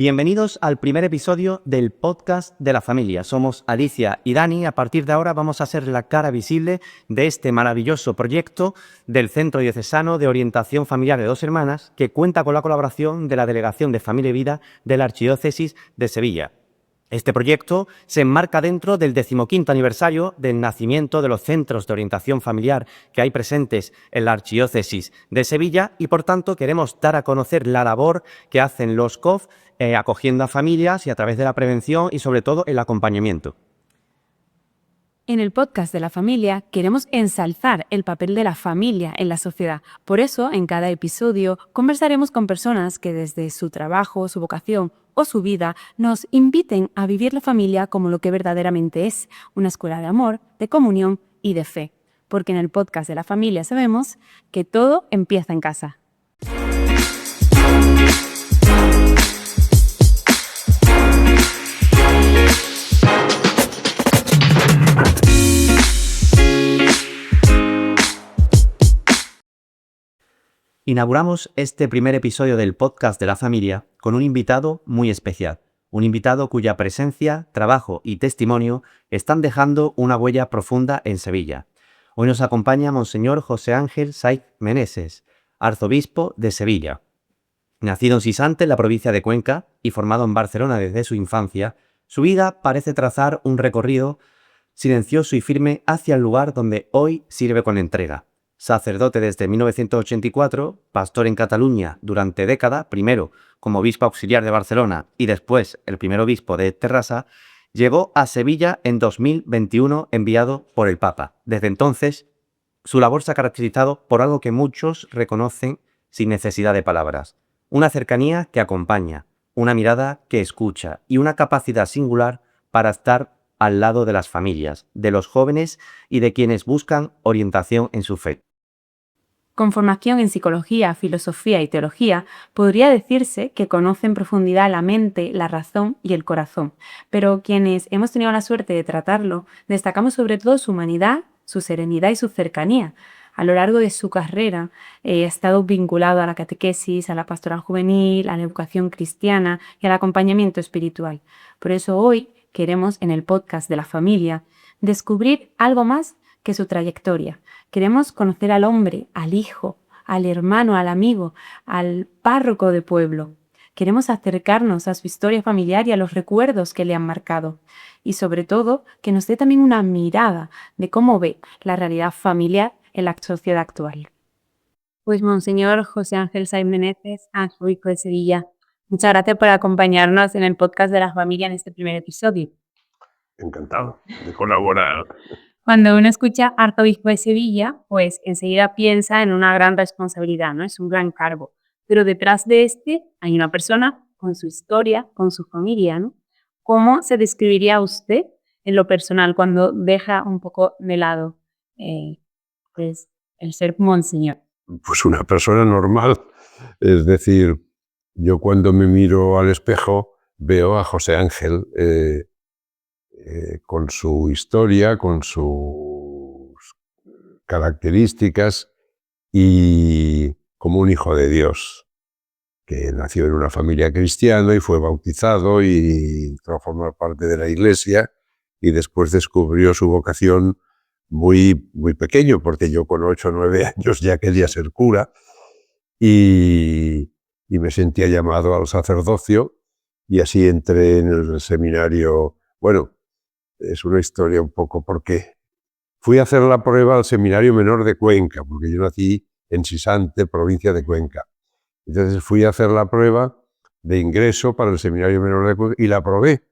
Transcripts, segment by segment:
Bienvenidos al primer episodio del podcast de la familia. Somos Alicia y Dani. A partir de ahora vamos a ser la cara visible de este maravilloso proyecto del Centro Diocesano de Orientación Familiar de Dos Hermanas, que cuenta con la colaboración de la Delegación de Familia y Vida de la Archidiócesis de Sevilla. Este proyecto se enmarca dentro del 15º aniversario del nacimiento de los centros de orientación familiar que hay presentes en la Archidiócesis de Sevilla y, por tanto, queremos dar a conocer la labor que hacen los COF acogiendo a familias y a través de la prevención y, sobre todo, el acompañamiento. En el podcast de la familia queremos ensalzar el papel de la familia en la sociedad. Por eso, en cada episodio conversaremos con personas que desde su trabajo, su vocación o su vida nos inviten a vivir la familia como lo que verdaderamente es, una escuela de amor, de comunión y de fe. Porque en el podcast de la familia sabemos que todo empieza en casa. Inauguramos este primer episodio del podcast de la familia con un invitado muy especial, un invitado cuya presencia, trabajo y testimonio están dejando una huella profunda en Sevilla. Hoy nos acompaña Monseñor José Ángel Saiz Meneses, arzobispo de Sevilla. Nacido en Sisante, en la provincia de Cuenca, y formado en Barcelona desde su infancia, su vida parece trazar un recorrido silencioso y firme hacia el lugar donde hoy sirve con entrega. Sacerdote desde 1984, pastor en Cataluña durante décadas, primero como obispo auxiliar de Barcelona y después el primer obispo de Terrassa, llegó a Sevilla en 2021 enviado por el Papa. Desde entonces, su labor se ha caracterizado por algo que muchos reconocen sin necesidad de palabras: una cercanía que acompaña, una mirada que escucha y una capacidad singular para estar al lado de las familias, de los jóvenes y de quienes buscan orientación en su fe. Con formación en psicología, filosofía y teología, podría decirse que conoce en profundidad la mente, la razón y el corazón. Pero quienes hemos tenido la suerte de tratarlo, destacamos sobre todo su humanidad, su serenidad y su cercanía. A lo largo de su carrera ha estado vinculado a la catequesis, a la pastoral juvenil, a la educación cristiana y al acompañamiento espiritual. Por eso hoy queremos, en el podcast de la familia, descubrir algo más que su trayectoria. Queremos conocer al hombre, al hijo, al hermano, al amigo, al párroco de pueblo. Queremos acercarnos a su historia familiar y a los recuerdos que le han marcado. Y sobre todo, que nos dé también una mirada de cómo ve la realidad familiar en la sociedad actual. Pues Monseñor José Ángel Saiz Meneses, arzobispo de Sevilla, muchas gracias por acompañarnos en el podcast de la familia en este primer episodio. Encantado de colaborar. Cuando uno escucha arzobispo de Sevilla, pues enseguida piensa en una gran responsabilidad, ¿no? Es un gran cargo. Pero detrás de este hay una persona con su historia, con su familia, ¿no? ¿Cómo se describiría usted en lo personal cuando deja un poco de lado pues, el ser monseñor? Pues una persona normal. Es decir, yo cuando me miro al espejo veo a José Ángel con su historia, con sus características y como un hijo de Dios, que nació en una familia cristiana y fue bautizado y entró a formar parte de la iglesia y después descubrió su vocación muy, muy pequeño, porque yo con 8 o 9 años ya quería ser cura y me sentía llamado al sacerdocio y así entré en el seminario. Bueno, es una historia un poco porque fui a hacer la prueba al Seminario Menor de Cuenca, porque yo nací en Sisante, provincia de Cuenca. Entonces fui a hacer la prueba de ingreso para el Seminario Menor de Cuenca y la aprobé.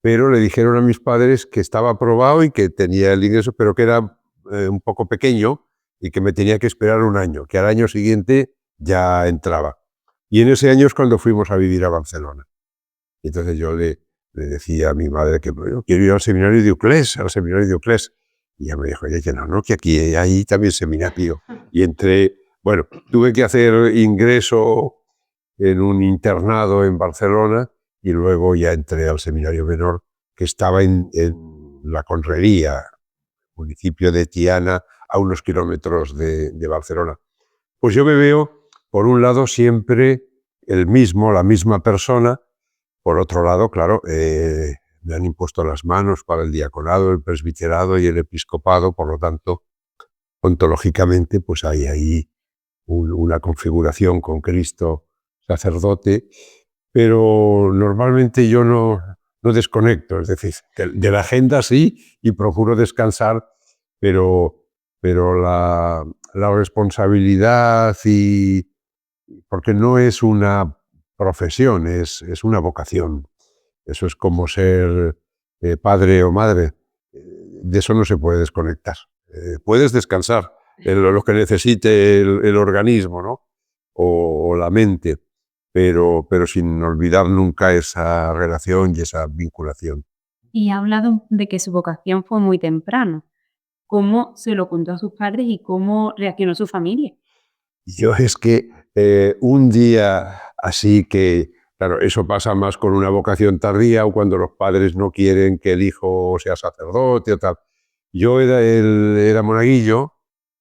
Pero le dijeron a mis padres que estaba aprobado y que tenía el ingreso, pero que era un poco pequeño y que me tenía que esperar un año, que al año siguiente ya entraba. Y en ese año es cuando fuimos a vivir a Barcelona. Entonces yo le decía a mi madre que bueno, quiero ir al seminario de Uclés, Y ella me dijo, oye, que no, que aquí hay también seminario. Y entré, bueno, tuve que hacer ingreso en un internado en Barcelona y luego ya entré al seminario menor que estaba en la Conrería, municipio de Tiana, a unos kilómetros de Barcelona. Pues yo me veo, por un lado, siempre la misma persona, Por otro lado, claro, me han impuesto las manos para el diaconado, el presbiterado y el episcopado, por lo tanto, ontológicamente, pues hay ahí una configuración con Cristo sacerdote, pero normalmente yo no desconecto, es decir, de la agenda sí, y procuro descansar, pero la responsabilidad, porque no es una profesión, es una vocación. Eso es como ser padre o madre. De eso no se puede desconectar. Puedes descansar lo que necesite el organismo, ¿no? O la mente, pero sin olvidar nunca esa relación y esa vinculación. Y ha hablado de que su vocación fue muy temprano. ¿Cómo se lo contó a sus padres y cómo reaccionó su familia? Yo es que un día así que, claro, eso pasa más con una vocación tardía o cuando los padres no quieren que el hijo sea sacerdote o tal. Yo era monaguillo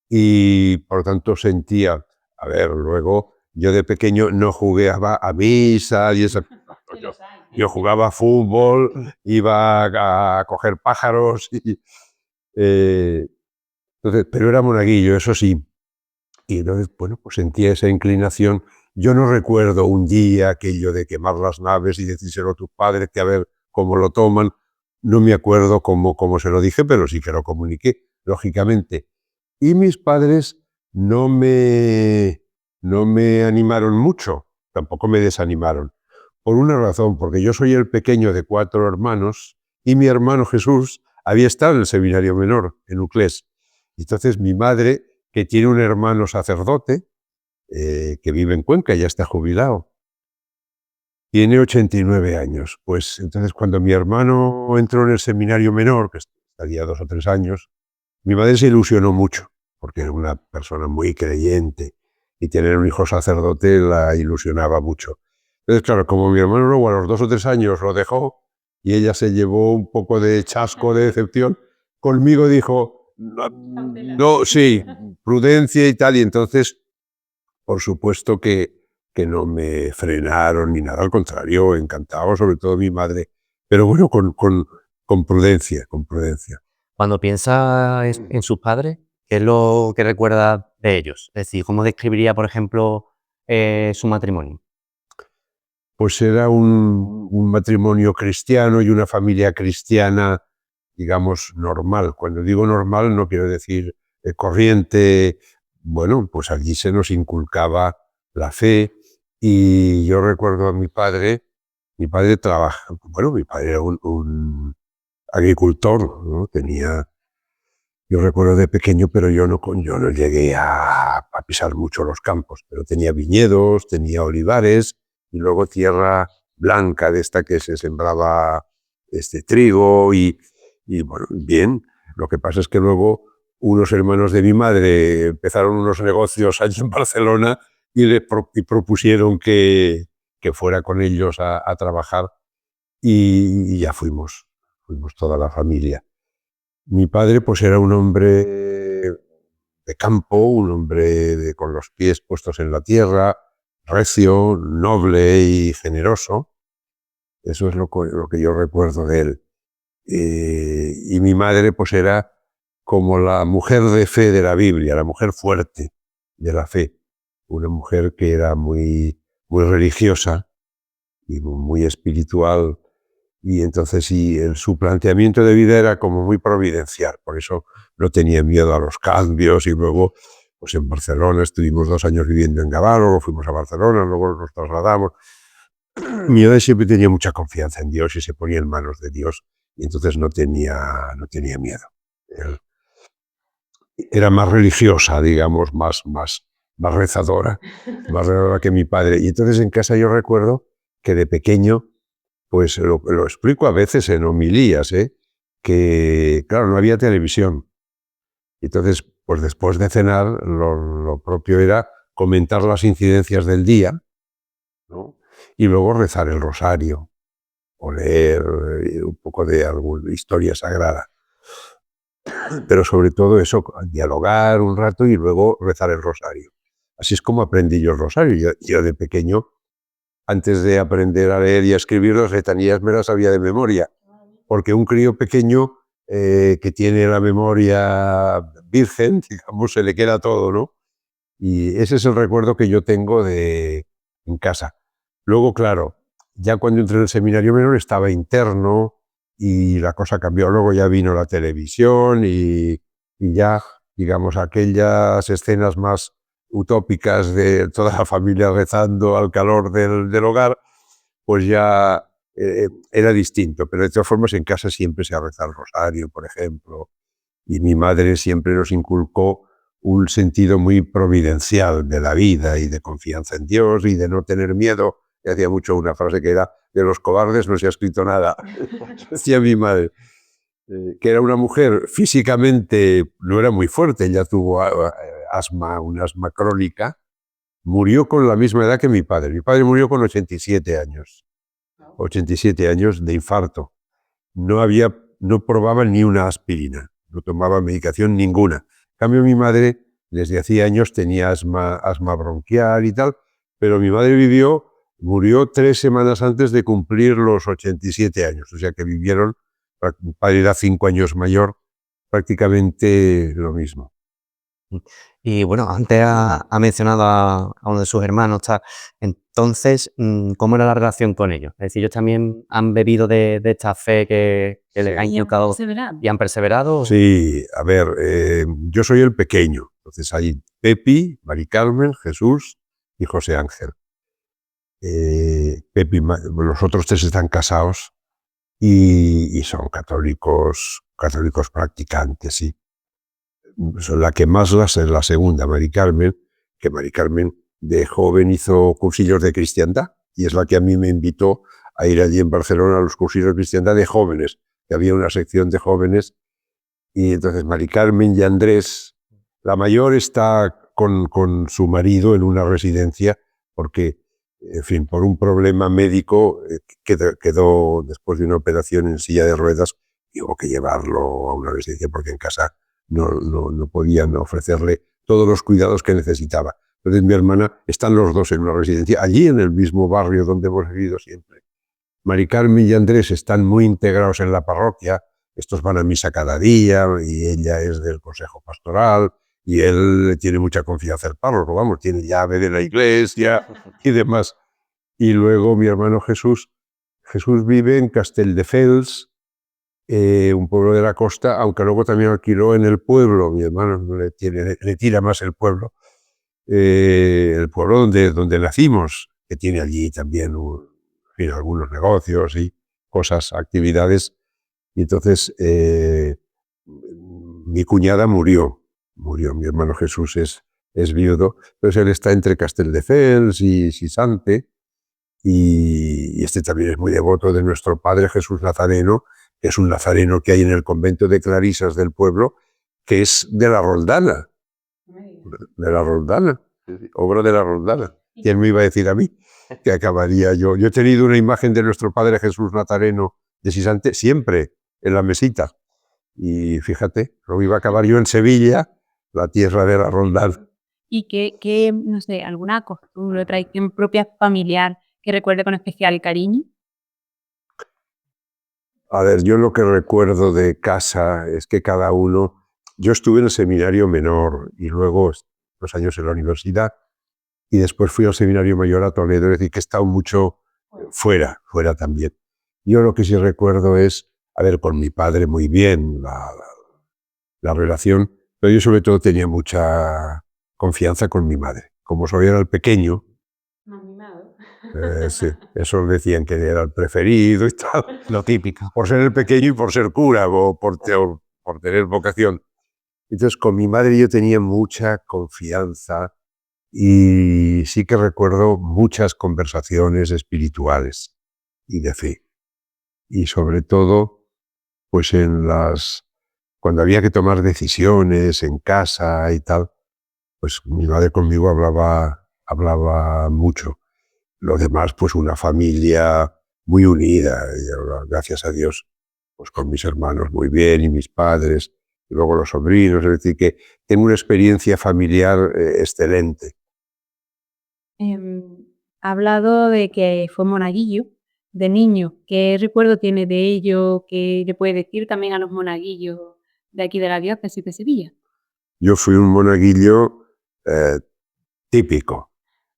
y por lo tanto sentía, a ver, luego yo de pequeño no jugaba a misa y eso. Yo jugaba a fútbol, iba a coger pájaros, eh, entonces, pero era monaguillo, eso sí. Y entonces, bueno, pues sentía esa inclinación. Yo no recuerdo un día aquello de quemar las naves y decírselo a tus padres que a ver cómo lo toman. No me acuerdo cómo se lo dije, pero sí que lo comuniqué, lógicamente. Y mis padres no me animaron mucho, tampoco me desanimaron. Por una razón, porque yo soy el pequeño de 4 hermanos y mi hermano Jesús había estado en el seminario menor, en Uclés. Entonces mi madre, que tiene un hermano sacerdote, que vive en Cuenca, ya está jubilado, tiene 89 años. Pues entonces cuando mi hermano entró en el seminario menor, que estaría 2 o 3 años, mi madre se ilusionó mucho, porque era una persona muy creyente y tener un hijo sacerdote la ilusionaba mucho. Entonces, claro, como mi hermano luego a los 2 o 3 años lo dejó y ella se llevó un poco de chasco, de decepción, conmigo dijo, no, sí, prudencia y tal, y entonces, por supuesto que no me frenaron ni nada, al contrario, encantado, sobre todo mi madre, pero bueno, con prudencia, con prudencia. Cuando piensa en sus padres, ¿qué es lo que recuerda de ellos? Es decir, ¿cómo describiría, por ejemplo, su matrimonio? Pues era un matrimonio cristiano y una familia cristiana, digamos, normal. Cuando digo normal no quiero decir corriente. Bueno, pues allí se nos inculcaba la fe y yo recuerdo a mi padre trabaja, bueno, mi padre era un agricultor, ¿no? Yo recuerdo de pequeño, pero yo no llegué a pisar mucho los campos, pero tenía viñedos, tenía olivares y luego tierra blanca de esta que se sembraba trigo y bueno, bien. Lo que pasa es que luego unos hermanos de mi madre empezaron unos negocios allí en Barcelona y propusieron que fuera con ellos a trabajar y ya fuimos toda la familia. Mi padre pues era un hombre de campo, un hombre con los pies puestos en la tierra, recio, noble y generoso. Eso es lo que yo recuerdo de él. Y mi madre pues era como la mujer de fe de la Biblia, la mujer fuerte de la fe. Una mujer que era muy religiosa y muy espiritual. Y entonces su planteamiento de vida era como muy providencial, por eso no tenía miedo a los cambios y luego pues en Barcelona estuvimos 2 años viviendo en Gavà, luego fuimos a Barcelona, luego nos trasladamos. Mi madre siempre tenía mucha confianza en Dios y se ponía en manos de Dios y entonces no tenía miedo. Era más religiosa, digamos, más rezadora, más rezadora que mi padre. Y entonces en casa yo recuerdo que de pequeño pues lo explico a veces en homilías, que claro, no había televisión. Entonces, pues después de cenar, lo propio era comentar las incidencias del día, ¿no? Y luego rezar el rosario o leer un poco de alguna historia sagrada. Pero sobre todo eso, dialogar un rato y luego rezar el rosario. Así es como aprendí yo el rosario. Yo de pequeño antes de aprender a leer y a escribir, las letanías me las sabía de memoria, porque un crío pequeño que tiene la memoria virgen, digamos, se le queda todo, ¿no? Y ese es el recuerdo que yo tengo en casa. Luego, claro, ya cuando entré en el seminario menor estaba interno y la cosa cambió. Luego ya vino la televisión y ya, digamos, aquellas escenas más utópicas de toda la familia rezando al calor del hogar, pues ya era distinto. Pero de todas formas en casa siempre se ha rezado el rosario, por ejemplo, y mi madre siempre nos inculcó un sentido muy providencial de la vida y de confianza en Dios y de no tener miedo. Y hacía mucho una frase que era: de los cobardes no se ha escrito nada, decía mi madre. Que era una mujer físicamente, no era muy fuerte, ella tuvo asma, un asma crónica, murió con la misma edad que mi padre. Mi padre murió con 87 años, 87 años de infarto. No probaba ni una aspirina, no tomaba medicación ninguna. En cambio, mi madre desde hacía años tenía asma bronquial y tal, pero mi madre murió 3 semanas antes de cumplir los 87 años, o sea que vivieron, mi padre era 5 años mayor, prácticamente lo mismo. Y bueno, antes ha mencionado a uno de sus hermanos, tal. Entonces, ¿cómo era la relación con ellos? Es decir, ellos también han bebido de esta fe que les ha inculcado y han perseverado. Sí, a ver, yo soy el pequeño, entonces hay Pepi, Mari Carmen, Jesús y José Ángel. Pepi, los otros 3 están casados y son católicos practicantes, sí. La que más es la segunda, Mari Carmen, que Mari Carmen de joven hizo cursillos de cristiandad y es la que a mí me invitó a ir allí en Barcelona a los cursillos de cristiandad de jóvenes, que había una sección de jóvenes, y entonces Mari Carmen y Andrés, la mayor está con su marido en una residencia porque, en fin, por un problema médico quedó después de una operación en silla de ruedas, y hubo que llevarlo a una residencia porque en casa no podían ofrecerle todos los cuidados que necesitaba. Entonces mi hermana, están los dos en una residencia, allí en el mismo barrio donde hemos vivido siempre. Mari Carmen y Andrés están muy integrados en la parroquia, estos van a misa cada día y ella es del consejo pastoral y él le tiene mucha confianza al párroco, vamos, tiene llave de la iglesia y demás. Y luego mi hermano Jesús vive en Castelldefels, un pueblo de la costa, aunque luego también alquiló en el pueblo. Mi hermano le tira más el pueblo donde nacimos, que tiene allí también algunos negocios y cosas, actividades. Y entonces mi cuñada murió, mi hermano Jesús es viudo, entonces él está entre Castelldefels y Sisante, y este también es muy devoto de nuestro Padre Jesús Nazareno, que es un nazareno que hay en el convento de Clarisas del pueblo, que es de la Roldana, obra de la Roldana. ¿Quién me iba a decir a mí que acabaría yo? Yo he tenido una imagen de nuestro Padre Jesús Nazareno de Sisante siempre en la mesita, y fíjate, luego iba a acabar yo en Sevilla, la tierra de la Roldana. ¿Y qué, no sé, alguna costumbre, tradición propia familiar que recuerde con especial cariño? A ver, yo lo que recuerdo de casa es que cada uno... Yo estuve en el seminario menor y luego 2 años en la universidad y después fui al seminario mayor a Toledo, es decir, que he estado mucho fuera también. Yo lo que sí recuerdo es, a ver, con mi padre muy bien, la relación, pero yo sobre todo tenía mucha confianza con mi madre. Como soy era el pequeño, sí, eso decían que era el preferido y tal. Lo típico. Por ser el pequeño y por ser cura o por tener vocación. Entonces con mi madre yo tenía mucha confianza y sí que recuerdo muchas conversaciones espirituales y de fe. Y sobre todo, pues cuando había que tomar decisiones en casa y tal, pues mi madre conmigo hablaba mucho. Lo demás, pues una familia muy unida, y gracias a Dios, pues con mis hermanos muy bien y mis padres, y luego los sobrinos, es decir, que tengo una experiencia familiar excelente. Ha hablado de que fue monaguillo de niño. ¿Qué recuerdo tiene de ello? ¿Qué le puede decir también a los monaguillos de aquí de la diócesis de Sevilla? Yo fui un monaguillo típico,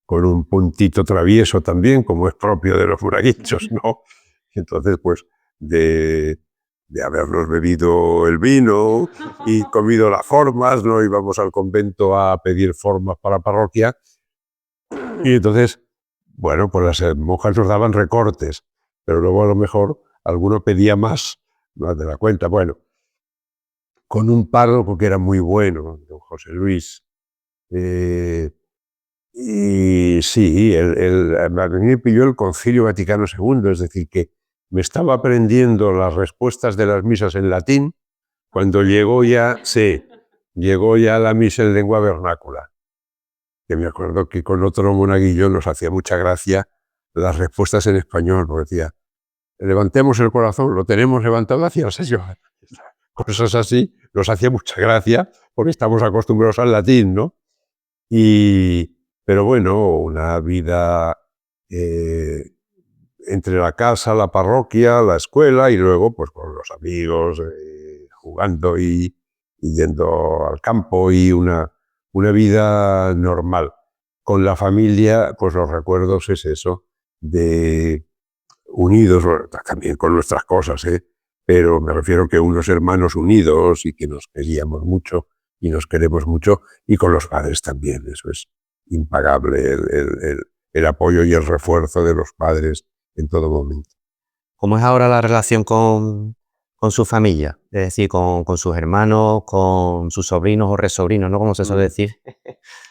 con un puntito travieso también, como es propio de los monaguillos, ¿no? Entonces, pues, de habernos bebido el vino y comido las formas, ¿no? Íbamos al convento a pedir formas para la parroquia. Y entonces, bueno, pues las monjas nos daban recortes, pero luego a lo mejor alguno pedía más de la cuenta. Bueno, con un párroco que era muy bueno, don José Luis. Y sí, a mí me pilló el Concilio Vaticano II, es decir, que me estaba aprendiendo las respuestas de las misas en latín cuando llegó ya la misa en lengua vernácula. Que me acuerdo que con otro monaguillo nos hacía mucha gracia las respuestas en español, porque decía, levantemos el corazón, lo tenemos levantado hacia el Señor. Cosas así nos hacía mucha gracia porque estamos acostumbrados al latín, ¿no? Pero bueno, una vida entre la casa, la parroquia, la escuela y luego pues con los amigos, jugando y yendo al campo y una vida normal. Con la familia, pues los recuerdos es eso, de unidos, también con nuestras cosas, pero me refiero que unos hermanos unidos y que nos queríamos mucho y nos queremos mucho, y con los padres también, eso es impagable, el apoyo y el refuerzo de los padres en todo momento. ¿Cómo es ahora la relación con su familia? Es decir, con sus hermanos, con sus sobrinos o resobrinos, ¿no? Como se suele decir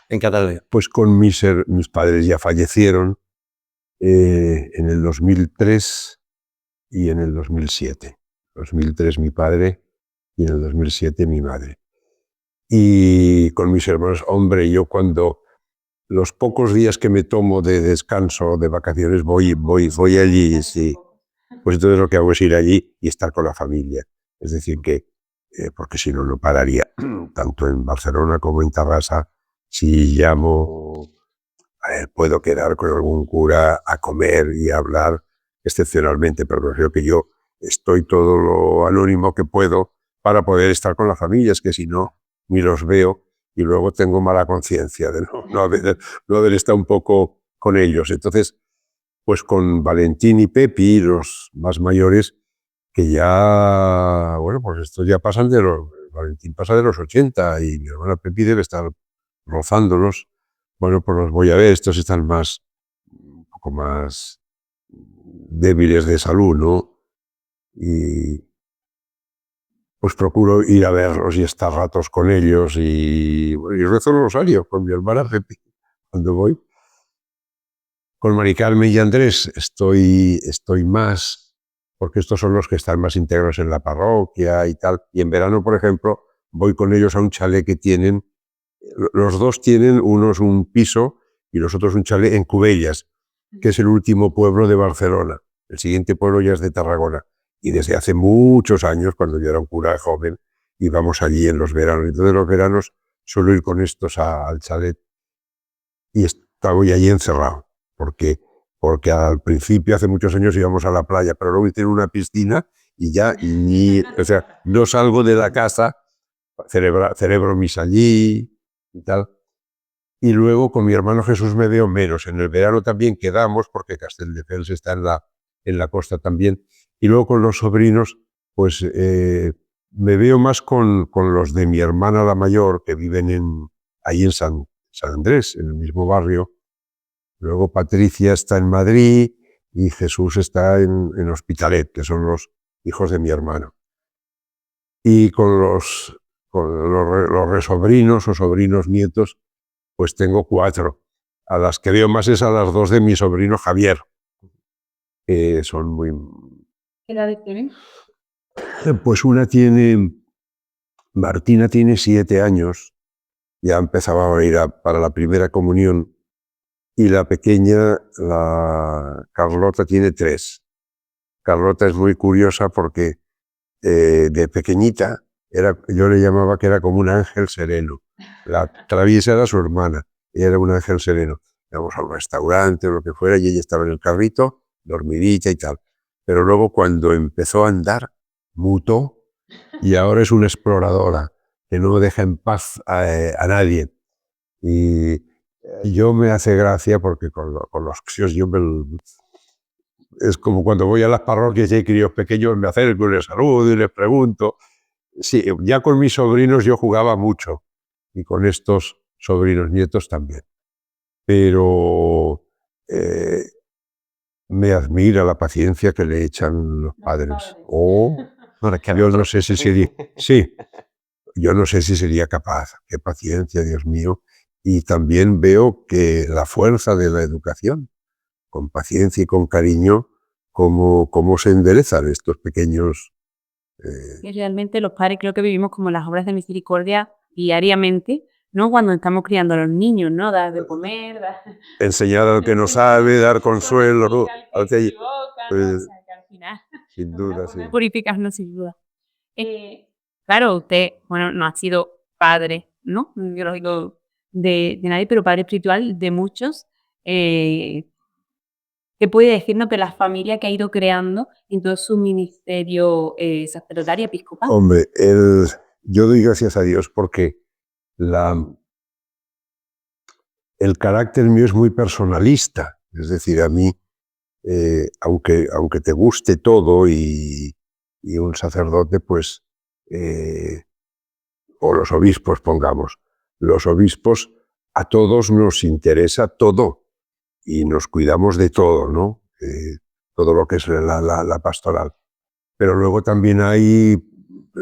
en Cataluña. Pues con mis padres ya fallecieron en el 2003 y en el 2007. 2003 mi padre y en el 2007 mi madre. Y con mis hermanos, hombre, yo cuando los pocos días que me tomo de descanso, de vacaciones, voy allí, sí. Pues entonces lo que hago es ir allí y estar con la familia. Es decir, que, porque si no, no pararía, tanto en Barcelona como en Tarrasa. Si llamo, puedo quedar con algún cura a comer y a hablar excepcionalmente, pero creo que yo estoy todo lo anónimo que puedo para poder estar con la familia, es que si no, ni los veo y luego tengo mala conciencia de no haber estado un poco con ellos. Entonces, pues con Valentín y Pepi, los más mayores, que ya, bueno, pues estos ya pasan Valentín pasa de los 80 y mi hermana Pepi debe estar rozándolos. Bueno, pues los voy a ver, estos están un poco más débiles de salud, ¿no? Y pues procuro ir a verlos y estar ratos con ellos y rezo el rosario con mi hermana Pepi cuando voy. Con Mari Carmen y Andrés estoy más, porque estos son los que están más integrados en la parroquia y tal. Y en verano, por ejemplo, voy con ellos a un chalet que tienen. Los dos tienen, unos un piso y los otros un chalet en Cubellas, que es el último pueblo de Barcelona. El siguiente pueblo ya es de Tarragona. Y desde hace muchos años, cuando yo era un cura joven, íbamos allí en los veranos. Entonces los veranos suelo ir con estos al chalet y estaba allí encerrado. Porque al principio, hace muchos años, íbamos a la playa, pero luego tienen una piscina y ya o sea, no salgo de la casa, celebro misa allí y tal. Y luego con mi hermano Jesús me veo menos. En el verano también quedamos, porque Castelldefels está en la costa también. Y luego con los sobrinos, pues me veo más con los de mi hermana la mayor, que viven ahí en San Andrés, en el mismo barrio. Luego Patricia está en Madrid y Jesús está en Hospitalet, que son los hijos de mi hermano. Y con los resobrinos o sobrinos nietos, pues tengo 4. A las que veo más es a las 2 de mi sobrino Javier, que son muy... ¿Qué edad tienen? Pues Martina tiene 7 años, ya empezaba a ir para la primera comunión. Y la pequeña, la Carlota, tiene 3. Carlota es muy curiosa porque de pequeñita yo le llamaba que era como un ángel sereno. La traviesa era su hermana, y era un ángel sereno. íbamos a un restaurante o lo que fuera, y ella estaba en el carrito, dormidita y tal. Pero luego cuando empezó a andar, mutó y ahora es una exploradora que no deja en paz a nadie. Y yo me hace gracia porque con los críos es como cuando voy a las parroquias y hay críos pequeños, me acerco y les saludo y les pregunto. Sí, ya con mis sobrinos yo jugaba mucho y con estos sobrinos nietos también. Pero me admira la paciencia que le echan los padres. Yo no sé si sería, sí, yo no sé si sería capaz. Qué paciencia, Dios mío. Y también veo que la fuerza de la educación, con paciencia y con cariño, cómo se enderezan estos pequeños. Y realmente los padres creo que vivimos como las obras de misericordia diariamente, ¿no? Cuando estamos criando a los niños, ¿no? Dar de comer, Enseñar al que no sabe, dar consuelo, ¿no? al que se equivoca, ¿no? O Pues, sea, que al final sin duda, sí. purificarnos sin duda. Claro, usted, bueno, no ha sido padre, ¿no? Biológico de nadie, pero padre espiritual de muchos. ¿Qué puede decirnos de la familia que ha ido creando en todo su ministerio sacerdotal y episcopal? Hombre, yo doy gracias a Dios porque el carácter mío es muy personalista. Es decir, a mí, aunque te guste todo y un sacerdote, pues, o los obispos, pongamos, los obispos, a todos nos interesa todo y nos cuidamos de todo, ¿no? Todo lo que es la pastoral. Pero luego también hay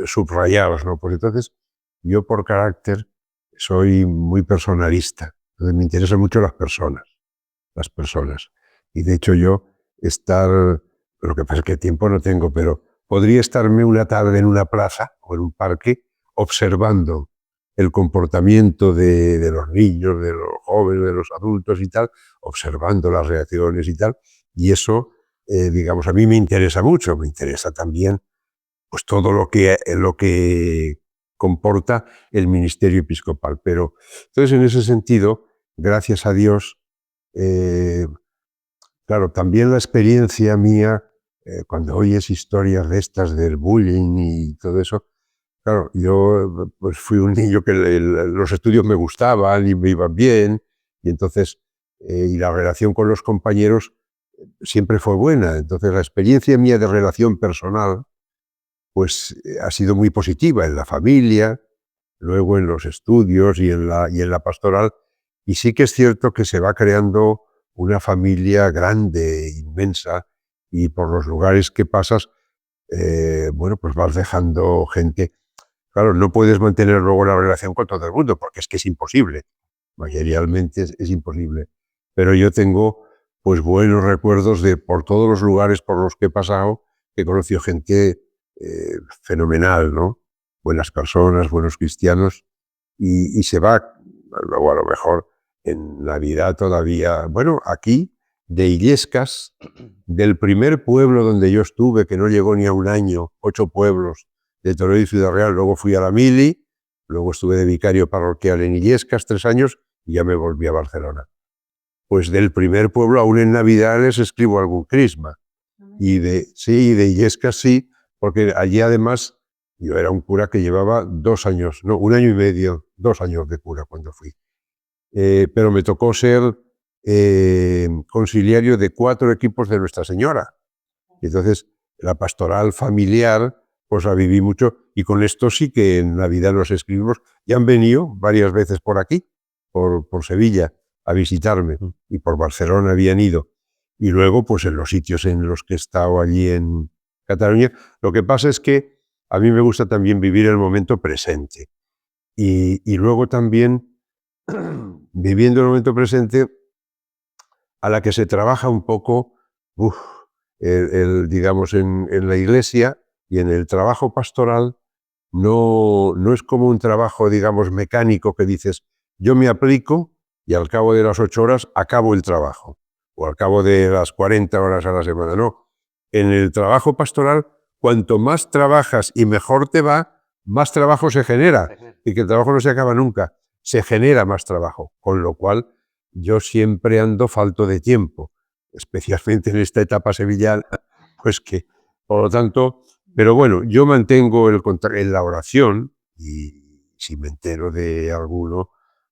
subrayados, ¿no? Pues entonces, yo por carácter soy muy personalista. Entonces me interesan mucho las personas. Y de hecho yo lo que pasa es que tiempo no tengo, pero podría estarme una tarde en una plaza o en un parque observando el comportamiento de los niños, de los jóvenes, de los adultos y tal, observando las reacciones y tal, y eso, digamos, a mí me interesa mucho, me interesa también pues todo lo que comporta el ministerio episcopal. Pero entonces en ese sentido, gracias a Dios, claro, también la experiencia mía, cuando oyes historias de estas del bullying y todo eso, claro, yo pues fui un niño que los estudios me gustaban y me iban bien, y entonces, y la relación con los compañeros siempre fue buena. Entonces la experiencia mía de relación personal, pues ha sido muy positiva en la familia, luego en los estudios y en la pastoral, y sí que es cierto que se va creando una familia grande, inmensa, y por los lugares que pasas, bueno, pues vas dejando gente. Claro, no puedes mantener luego la relación con todo el mundo, porque es que es imposible, materialmente es imposible. Pero yo tengo pues buenos recuerdos por todos los lugares por los que he pasado, que he conocido gente fenomenal, ¿no? Buenas personas, buenos cristianos, y se va, luego a lo mejor en Navidad todavía, bueno, aquí de Illescas, del primer pueblo donde yo estuve, que no llegó ni a un año, 8 pueblos, de Toledo y Ciudad Real, luego fui a la Mili, luego estuve de vicario parroquial en Illescas 3 años y ya me volví a Barcelona. Pues del primer pueblo, aún en Navidad les escribo algún crisma. Y de Illescas sí, porque allí además yo era un cura que llevaba 2 años, no, 1 año y medio, 2 años de cura cuando fui. Pero me tocó ser conciliario de 4 equipos de Nuestra Señora. Y entonces la pastoral familiar pues la viví mucho, y con esto sí que en Navidad nos escribimos, y han venido varias veces por aquí, por Sevilla, a visitarme, y por Barcelona habían ido, y luego pues en los sitios en los que he estado allí en Cataluña. Lo que pasa es que a mí me gusta también vivir el momento presente, y luego también viviendo el momento presente, a la que se trabaja un poco, digamos, en la iglesia y en el trabajo pastoral, no es como un trabajo, digamos, mecánico que dices, yo me aplico y al cabo de las 8 horas acabo el trabajo, o al cabo de las 40 horas a la semana. No, en el trabajo pastoral, cuanto más trabajas y mejor te va, más trabajo se genera, y que el trabajo no se acaba nunca, se genera más trabajo, con lo cual yo siempre ando falto de tiempo, especialmente en esta etapa sevillana, pues que, por lo tanto, pero bueno, yo mantengo en la oración y si me entero de alguno,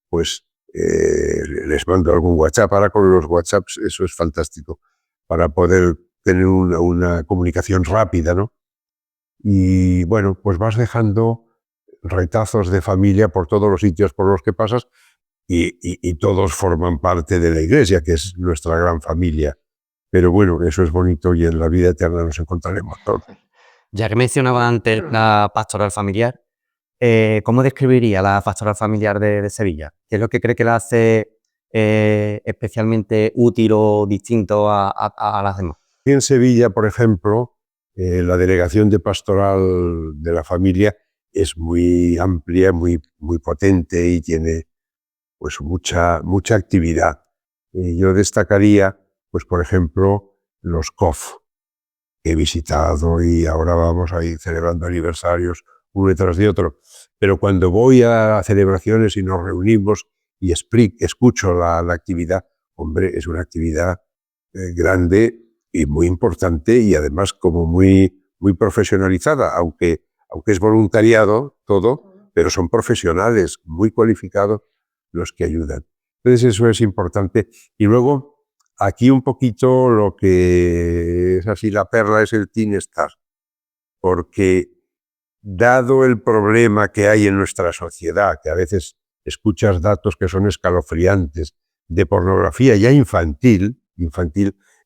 pues les mando algún WhatsApp. Ahora con los WhatsApps eso es fantástico, para poder tener una comunicación rápida, ¿no? Y bueno, pues vas dejando retazos de familia por todos los sitios por los que pasas y todos forman parte de la Iglesia, que es nuestra gran familia. Pero bueno, eso es bonito y en la vida eterna nos encontraremos todos. Ya que mencionaba antes la pastoral familiar, ¿cómo describiría la pastoral familiar de Sevilla? ¿Qué es lo que cree que la hace especialmente útil o distinto a las demás? Y en Sevilla, por ejemplo, la delegación de pastoral de la familia es muy amplia, muy potente y tiene pues mucha actividad. Yo destacaría, pues por ejemplo, los COF, que he visitado y ahora vamos a ir celebrando aniversarios uno detrás de otro. Pero cuando voy a celebraciones y nos reunimos y escucho la actividad, hombre, es una actividad grande y muy importante y además como muy profesionalizada, aunque es voluntariado todo, pero son profesionales muy cualificados los que ayudan. Entonces eso es importante. Y luego aquí un poquito lo que es así la perla es el Teen Star, porque dado el problema que hay en nuestra sociedad, que a veces escuchas datos que son escalofriantes, de pornografía ya infantil,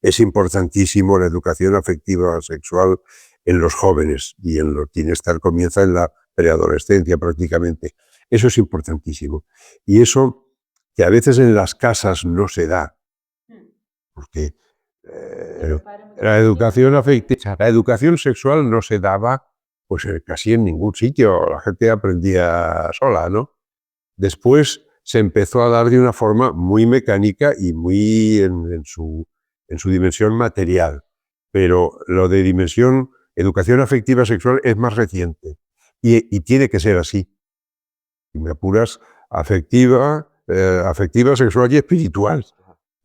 es importantísimo la educación afectiva sexual en los jóvenes y en los Teen Star comienza en la preadolescencia prácticamente. Eso es importantísimo. Y eso que a veces en las casas no se da, porque la educación afectiva, la educación sexual no se daba pues casi en ningún sitio, la gente aprendía sola, ¿no? Después se empezó a dar de una forma muy mecánica y muy en su dimensión material, pero lo de dimensión educación afectiva sexual es más reciente y tiene que ser así. Si me apuras, afectiva, sexual y espiritual,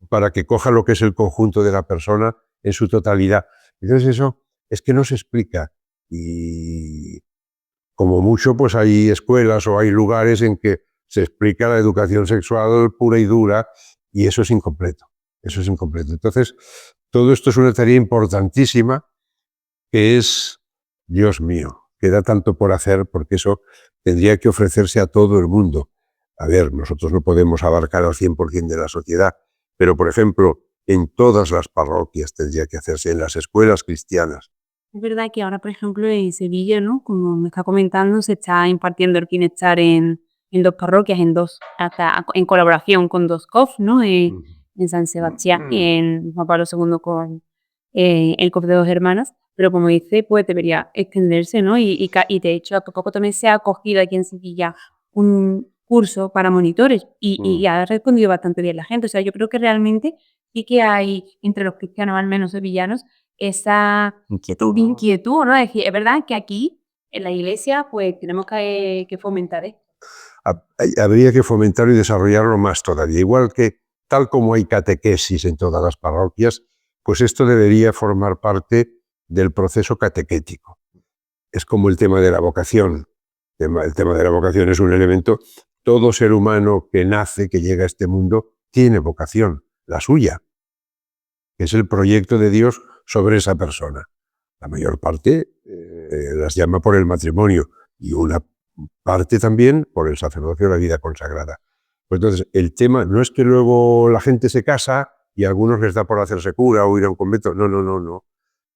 para que coja lo que es el conjunto de la persona en su totalidad. Entonces eso es que no se explica y como mucho pues hay escuelas o hay lugares en que se explica la educación sexual pura y dura y eso es incompleto. Eso es incompleto. Entonces, todo esto es una tarea importantísima que es, Dios mío, queda tanto por hacer porque eso tendría que ofrecerse a todo el mundo. A ver, nosotros no podemos abarcar al 100% de la sociedad, pero, por ejemplo, en todas las parroquias tendría que hacerse, en las escuelas cristianas. Es verdad que ahora, por ejemplo, en Sevilla, ¿no? Como me está comentando, se está impartiendo el Bienestar en 2 parroquias, hasta en colaboración con 2 COF, ¿no? En San Sebastián y en Juan Pablo II con el COF de 2 hermanas. Pero como dice, pues debería extenderse, ¿no? Y de hecho, a poco también se ha acogido aquí en Sevilla un curso para monitores y ha respondido bastante bien la gente. O sea, yo creo que realmente sí que hay entre los cristianos, al menos sevillanos, esa inquietud, ¿no? Es decir, es verdad que aquí, en la iglesia, pues tenemos que fomentar esto. Habría que fomentarlo y desarrollarlo más todavía. Igual que tal como hay catequesis en todas las parroquias, pues esto debería formar parte del proceso catequético. Es como el tema de la vocación. El tema de la vocación es un elemento. Todo ser humano que nace, que llega a este mundo, tiene vocación, la suya, que es el proyecto de Dios sobre esa persona. La mayor parte las llama por el matrimonio y una parte también por el sacerdocio de la vida consagrada. Pues entonces, el tema no es que luego la gente se casa y a algunos les da por hacerse cura o ir a un convento. No.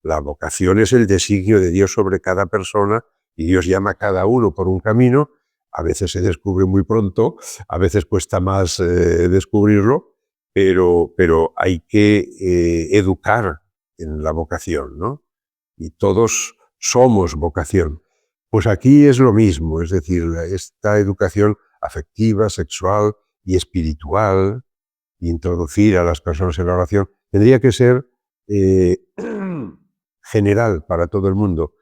La vocación es el designio de Dios sobre cada persona y Dios llama a cada uno por un camino. A veces se descubre muy pronto, a veces cuesta más descubrirlo, pero hay que educar en la vocación, ¿no? Y todos somos vocación. Pues aquí es lo mismo, es decir, esta educación afectiva, sexual y espiritual, introducir a las personas en la oración, tendría que ser general para todo el mundo.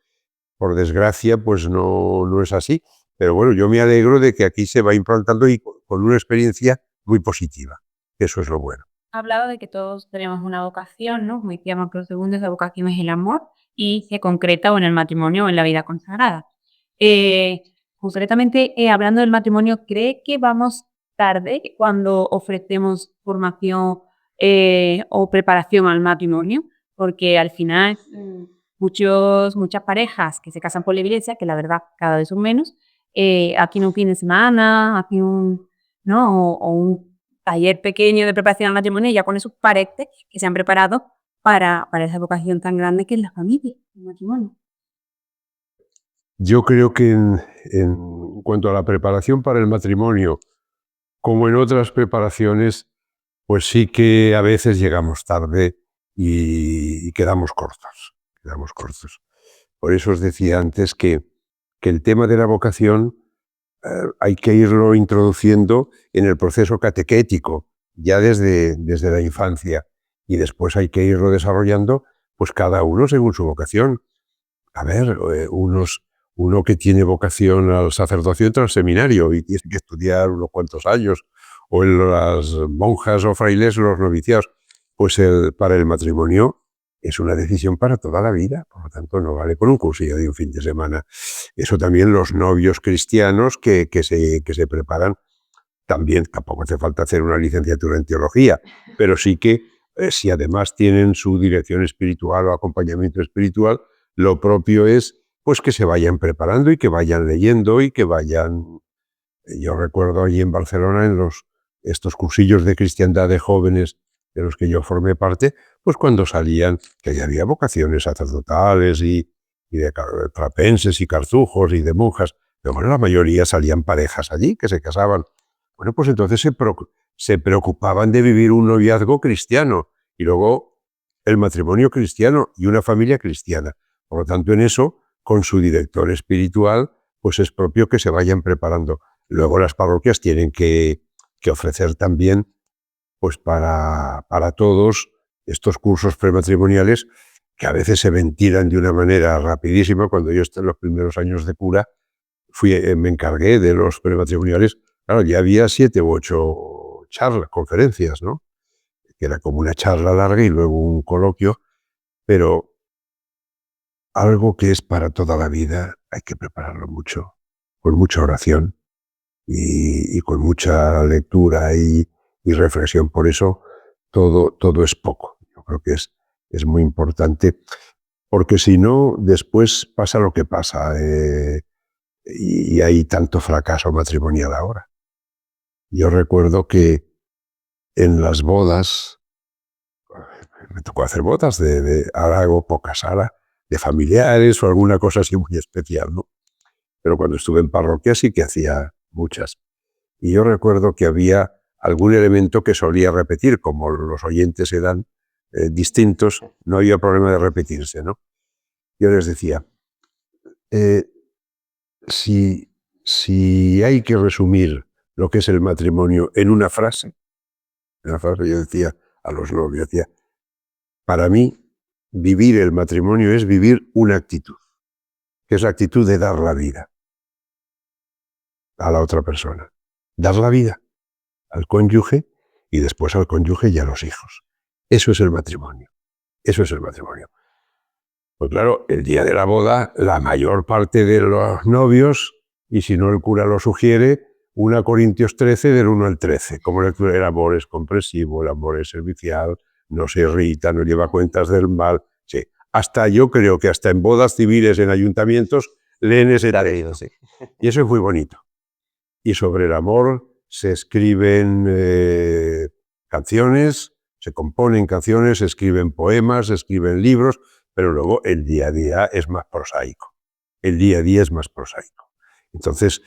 Por desgracia, pues no es así. Pero bueno, yo me alegro de que aquí se va implantando y con una experiencia muy positiva, que eso es lo bueno. Ha hablado de que todos tenemos una vocación, ¿no? Como decía Macro II, esa vocación es el amor y se concreta o en el matrimonio o en la vida consagrada. Concretamente, hablando del matrimonio, ¿cree que vamos tarde cuando ofrecemos formación o preparación al matrimonio? Porque al final muchas parejas que se casan por la iglesia, que la verdad cada vez son menos, hacen un fin de semana, hacen ¿no? o un taller pequeño de preparación al matrimonio y ya con esos paretes que se han preparado para esa vocación tan grande que es la familia, el matrimonio. Yo creo que en cuanto a la preparación para el matrimonio, como en otras preparaciones, pues sí que a veces llegamos tarde y quedamos cortos. Quedamos cortos. Por eso os decía antes que el tema de la vocación hay que irlo introduciendo en el proceso catequético, ya desde la infancia, y después hay que irlo desarrollando, pues cada uno según su vocación. A ver, uno que tiene vocación al sacerdocio entra al seminario y tiene que estudiar unos cuantos años, o en las monjas o frailes los noviciados. Pues para el matrimonio es una decisión para toda la vida, por lo tanto no vale con un cursillo de un fin de semana. Eso también los novios cristianos que se preparan, también tampoco hace falta hacer una licenciatura en teología, pero sí que si además tienen su dirección espiritual o acompañamiento espiritual, lo propio es pues que se vayan preparando y que vayan leyendo y que vayan... Yo recuerdo allí en Barcelona, en estos cursillos de cristiandad de jóvenes de los que yo formé parte, pues cuando salían, que ya había vocaciones sacerdotales y de trapenses y cartujos y de monjas, pero bueno, la mayoría salían parejas allí que se casaban. Bueno, pues entonces se preocupaban de vivir un noviazgo cristiano y luego el matrimonio cristiano y una familia cristiana. Por lo tanto, en eso, con su director espiritual, pues es propio que se vayan preparando. Luego las parroquias tienen que ofrecer también, pues para todos, estos cursos prematrimoniales que a veces se ventilan de una manera rapidísima. Cuando yo en los primeros años de cura me encargué de los prematrimoniales, claro, ya había 7 u 8 conferencias, ¿no? Que era como una charla larga y luego un coloquio, pero algo que es para toda la vida hay que prepararlo mucho, con mucha oración y con mucha lectura y reflexión. Por eso todo es poco. Yo creo que es muy importante, porque si no, después pasa lo que pasa y hay tanto fracaso matrimonial ahora. Yo recuerdo que en las bodas, me tocó hacer bodas ahora hago pocas, ahora de familiares o alguna cosa así muy especial, ¿no? Pero cuando estuve en parroquia sí que hacía muchas. Y yo recuerdo que había algún elemento que solía repetir, como los oyentes eran distintos, no había problema de repetirse, ¿no? Yo les decía, si hay que resumir lo que es el matrimonio en una frase yo decía a los novios, decía, para mí vivir el matrimonio es vivir una actitud, que es la actitud de dar la vida a la otra persona, dar la vida al cónyuge y después al cónyuge y a los hijos. Eso es el matrimonio. Eso es el matrimonio. Pues claro, el día de la boda, la mayor parte de los novios, y si no el cura lo sugiere, 1 Corintios 13 del 1 al 13. Como lectura, el amor es comprensivo, el amor es servicial, no se irrita, no lleva cuentas del mal. Sí. Yo creo que hasta en bodas civiles, en ayuntamientos, leen ese texto. Sí. Y eso es muy bonito. Y sobre el amor se escriben canciones, se componen canciones, se escriben poemas, se escriben libros, pero luego el día a día es más prosaico. El día a día es más prosaico. Entonces,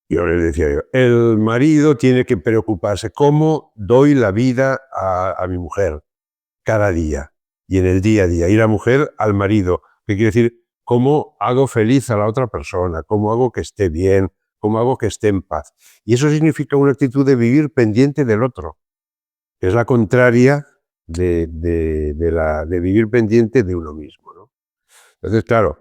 yo le decía el marido tiene que preocuparse cómo doy la vida a mi mujer cada día y en el día a día. Y la mujer al marido, que quiere decir cómo hago feliz a la otra persona, cómo hago que esté bien, cómo hago que esté en paz. Y eso significa una actitud de vivir pendiente del otro, que es la contraria de vivir pendiente de uno mismo, ¿no? Entonces, claro,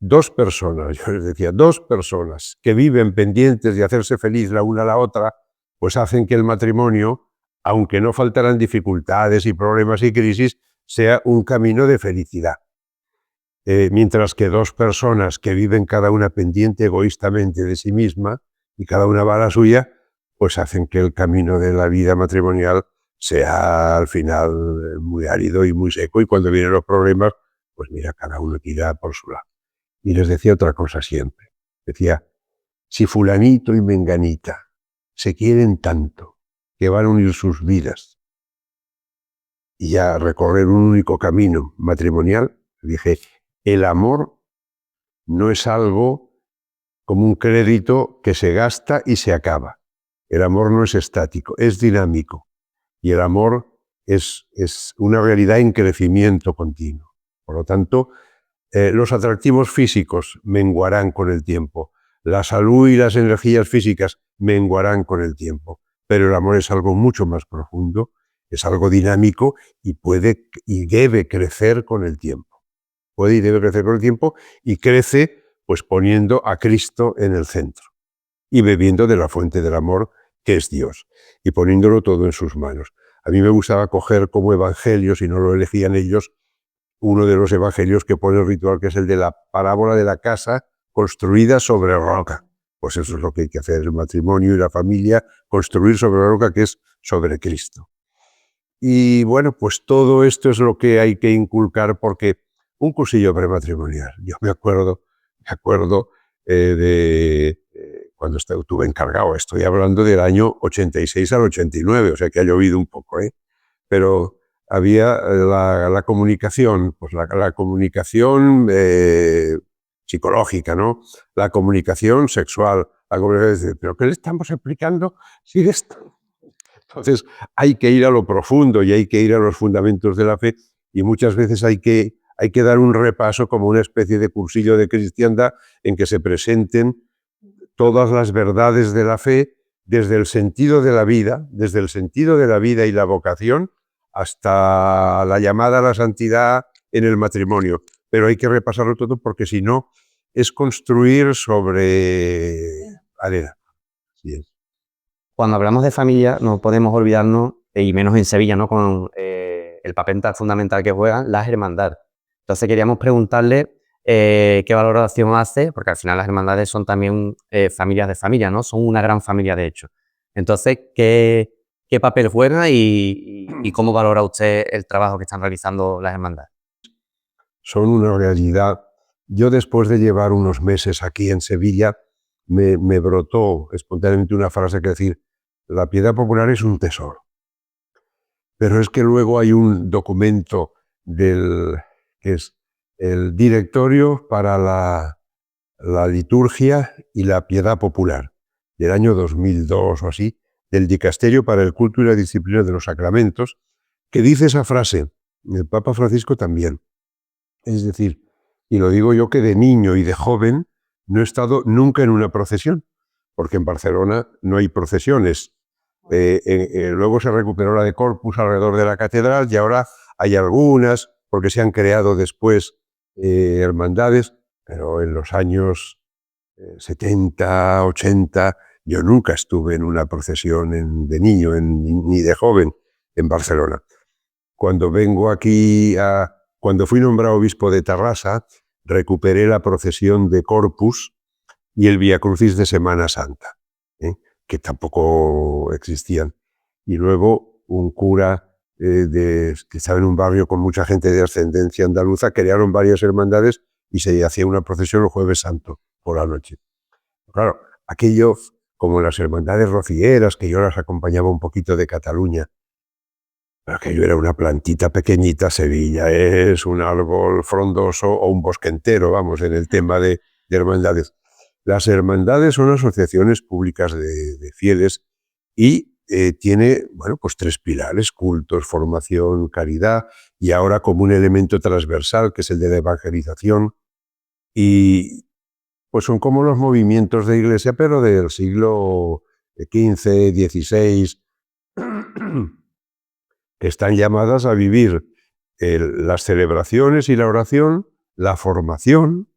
2 personas, yo les decía, 2 personas que viven pendientes de hacerse feliz la una a la otra, pues hacen que el matrimonio aunque no faltarán dificultades y problemas y crisis, sea un camino de felicidad. Mientras que dos personas que viven cada una pendiente egoístamente de sí misma y cada una va a la suya, pues hacen que el camino de la vida matrimonial sea al final muy árido y muy seco, y cuando vienen los problemas, pues mira, cada uno tira por su lado. Y les decía otra cosa siempre. Decía, si fulanito y menganita se quieren tanto que van a unir sus vidas y a recorrer un único camino matrimonial, dije, el amor no es algo como un crédito que se gasta y se acaba. El amor no es estático, es dinámico. Y el amor es una realidad en crecimiento continuo. Por lo tanto, los atractivos físicos menguarán con el tiempo. La salud y las energías físicas menguarán con el tiempo. Pero el amor es algo mucho más profundo, es algo dinámico y puede y debe crecer con el tiempo. Puede y debe crecer con el tiempo, y crece pues poniendo a Cristo en el centro y bebiendo de la fuente del amor, que es Dios, y poniéndolo todo en sus manos. A mí me gustaba coger como evangelio, si no lo elegían ellos, uno de los evangelios que pone el ritual, que es el de la parábola de la casa construida sobre roca. Pues eso es lo que hay que hacer, el matrimonio y la familia, construir sobre la roca, que es sobre Cristo. Y bueno, pues todo esto es lo que hay que inculcar, porque un cursillo prematrimonial, yo me acuerdo cuando estuve encargado, estoy hablando del año 86 al 89, o sea que ha llovido un poco, pero había la comunicación, pues la comunicación psicológica, ¿no? La comunicación sexual, ¿pero qué le estamos explicando? Si esto... Entonces hay que ir a lo profundo y hay que ir a los fundamentos de la fe, y muchas veces hay que dar un repaso como una especie de cursillo de cristiandad en que se presenten todas las verdades de la fe desde el sentido de la vida, y la vocación, hasta la llamada a la santidad en el matrimonio. Pero hay que repasarlo todo, porque si no es construir sobre arena. Así es. Cuando hablamos de familia, no podemos olvidarnos, y menos en Sevilla, ¿no?, con el papel tan fundamental que juegan las hermandades. Entonces queríamos preguntarle qué valoración hace, porque al final las hermandades son también familias de familia, ¿no? Son una gran familia, de hecho. Entonces, ¿qué papel juega y cómo valora usted el trabajo que están realizando las hermandades? Son una realidad. Yo, después de llevar unos meses aquí en Sevilla, me brotó espontáneamente una frase que decir, la piedad popular es un tesoro. Pero es que luego hay un documento que es el Directorio para la Liturgia y la Piedad Popular, del año 2002 o así, del Dicasterio para el Culto y la Disciplina de los Sacramentos, que dice esa frase. El Papa Francisco también. Es decir, y lo digo yo, que de niño y de joven no he estado nunca en una procesión, porque en Barcelona no hay procesiones. Luego se recuperó la de Corpus alrededor de la catedral, y ahora hay algunas, porque se han creado después hermandades, pero en los años 70, 80, yo nunca estuve en una procesión de niño ni de joven en Barcelona. Cuando vengo aquí, cuando fui nombrado obispo de Tarrasa, recuperé la procesión de Corpus y el Vía Crucis de Semana Santa, que tampoco existían. Y luego un cura que estaba en un barrio con mucha gente de ascendencia andaluza, crearon varias hermandades y se hacía una procesión el Jueves Santo por la noche. Claro, aquello, como las hermandades rocieras, que yo las acompañaba un poquito de Cataluña, pero aquello era una plantita pequeñita. Sevilla es un árbol frondoso o un bosque entero, vamos, en el tema de hermandades. Las hermandades son asociaciones públicas de fieles y tiene, bueno, pues 3 pilares: cultos, formación, caridad, y ahora como un elemento transversal, que es el de la evangelización. Y pues son como los movimientos de iglesia, pero del siglo XV, XVI, que están llamadas a vivir las celebraciones y la oración, la formación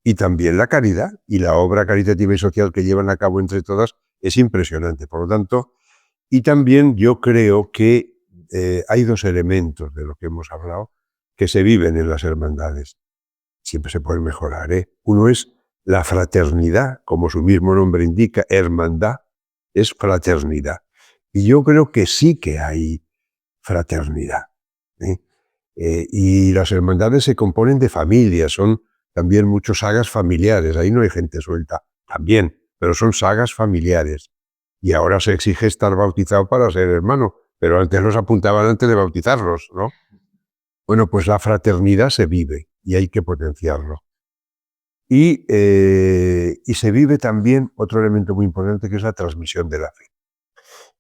y también la caridad. Y la obra caritativa y social que llevan a cabo entre todas es impresionante. Por lo tanto, Y también yo creo que hay dos elementos de lo que hemos hablado que se viven en las hermandades. Siempre se puede mejorar, ¿eh? Uno es la fraternidad, como su mismo nombre indica, hermandad es fraternidad. Y yo creo que sí que hay fraternidad, ¿eh? Y las hermandades se componen de familias, son también muchos sagas familiares, ahí no hay gente suelta, también, pero son sagas familiares. Y ahora se exige estar bautizado para ser hermano, pero antes los apuntaban antes de bautizarlos, ¿no? Bueno, pues la fraternidad se vive y hay que potenciarlo. Y se vive también otro elemento muy importante, que es la transmisión de la fe,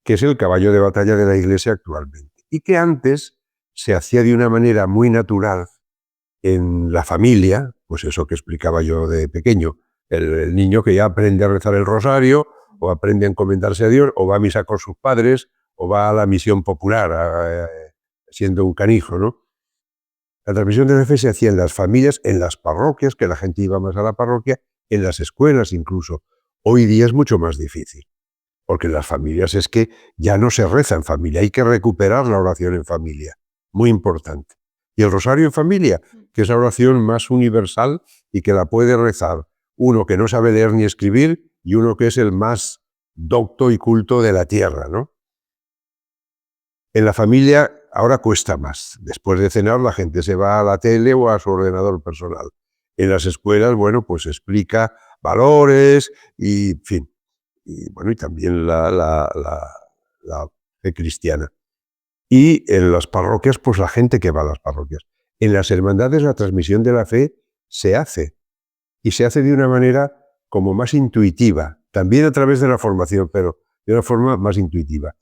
que es el caballo de batalla de la Iglesia actualmente, y que antes se hacía de una manera muy natural en la familia, pues eso que explicaba yo de pequeño, el niño que ya aprende a rezar el rosario, o aprende a encomendarse a Dios, o va a misa con sus padres, o va a la misión popular, siendo un canijo, ¿no? La transmisión de la fe se hacía en las familias, en las parroquias, que la gente iba más a la parroquia, en las escuelas incluso. Hoy día es mucho más difícil, porque en las familias es que ya no se reza en familia, hay que recuperar la oración en familia, muy importante. Y el rosario en familia, que es la oración más universal y que la puede rezar uno que no sabe leer ni escribir y uno que es el más docto y culto de la tierra, ¿no? En la familia ahora cuesta más. Después de cenar la gente se va a la tele o a su ordenador personal. En las escuelas, bueno, pues explica valores y, en fin, y bueno, y también la fe cristiana. Y en las parroquias, pues la gente que va a las parroquias. En las hermandades la transmisión de la fe se hace, y se hace de una manera como más intuitiva, también a través de la formación, pero de una forma más intuitiva.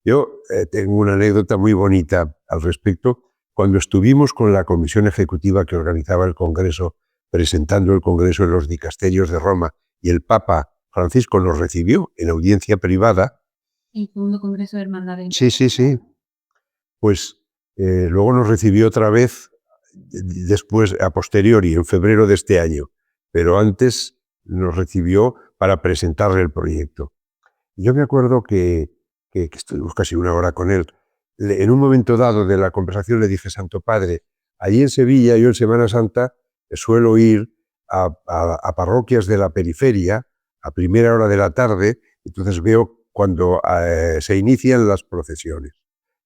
Yo tengo una anécdota muy bonita al respecto. Cuando estuvimos con la comisión ejecutiva que organizaba el Congreso, presentando el Congreso en los dicasterios de Roma, y el Papa Francisco nos recibió en audiencia privada. El segundo Congreso de Hermandades. Sí. Pues luego nos recibió otra vez, después, a posteriori, en febrero de este año, pero antes nos recibió para presentarle el proyecto. Yo me acuerdo que estuvimos casi una hora con él. En un momento dado de la conversación le dije: Santo Padre, allí en Sevilla, yo en Semana Santa suelo ir a parroquias de la periferia a primera hora de la tarde, entonces veo cuando se inician las procesiones.